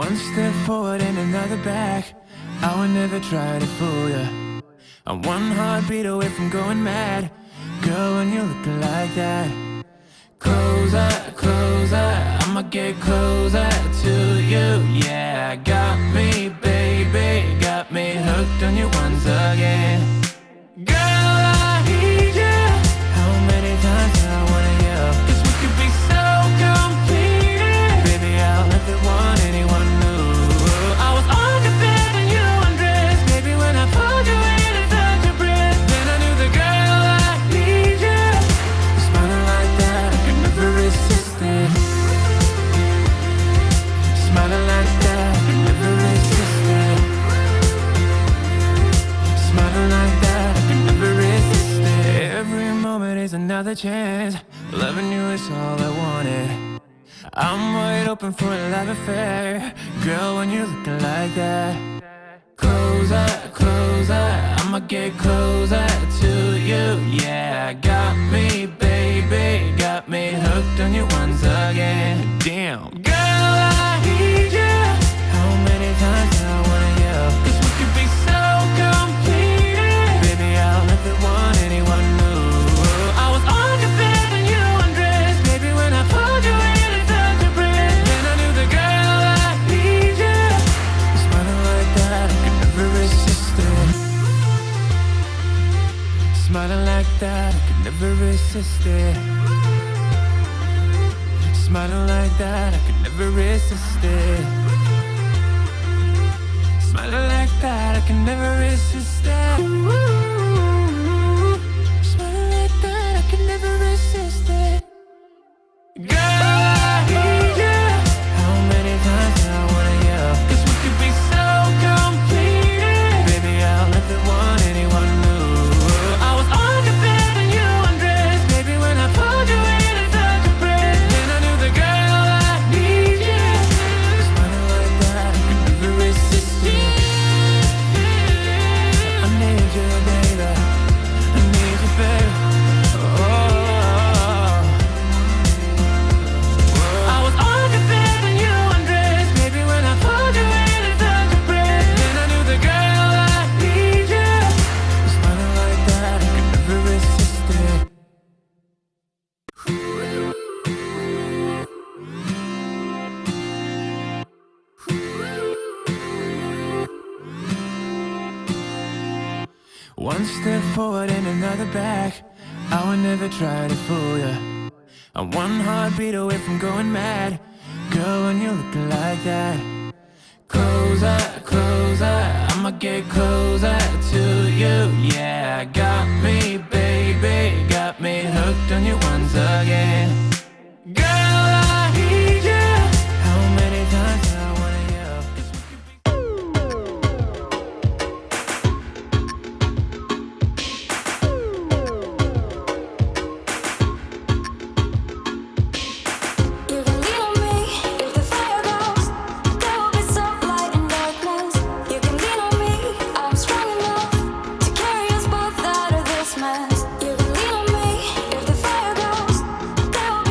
One step forward and another back. I would never try to fool ya. I'm one heartbeat away from going mad. Girl, when you're looking like that, closer, closer, I'ma get closer to you. Yeah, got me, baby, got me hooked on you once again. Girl, I need you. How many times do I wanna yell? 'Cause we could be so complete. Baby, I'll never want anyone new. I was on the bed when you undressed. Baby, when I pulled you in and felt your breath, then I knew the girl I need you. Smiling like that, I could never resist it. Smiling like that, I could never resist it. Smiling like that, I could never resist it. Every moment is another chance. Loving you is all I wanted. I'm wide open for a love affair. Girl, when you're looking like that, closer, closer, I'ma get closer to you. Yeah, got me, baby, got me hooked on you once again. Damn, girl, I need you. How many times do I wanna yell? 'Cause we could be so complete. Baby, I'll never want anyone new. I was on your bed when you undressed. Baby, when I pulled you in and felt your breath, then I knew the girl I need you. Smiling like that, I could never resist it. Smiling like that, I could never resist it. Smiling like that, I could never resist it. Smiling like that, I can never resist it. Smiling like that, I can never resist it. Girl, I need you. How many times do I wanna yell? 'Cause we could be so complete. Baby, I'll never want anyone new. I was on your bed when you undressed. Baby, when I pulled you in and felt your breath, then I knew the girl I need you. Smiling like that, I could never resist it. I need you, baby. I need you, baby. Oh. I was on your bed when you undressed. Baby, when I pulled you in and felt your breath, then I knew the girl I need you. Smiling like that, I could never resist it. One step forward and another back. I would never try to fool ya. I'm one heartbeat away from going mad. Girl, when you're looking like that, closer, closer, I'ma get closer to you. Yeah, got me, baby, got me hooked on you once again. Girl, I need you. How many times do I wanna yell? 'Cause we could be You can lean on me if the fire goes. There will be some light and darkness. You can lean on me, I'm strong enough to carry us both out of this mess. You can lean on me if the fire goes. There will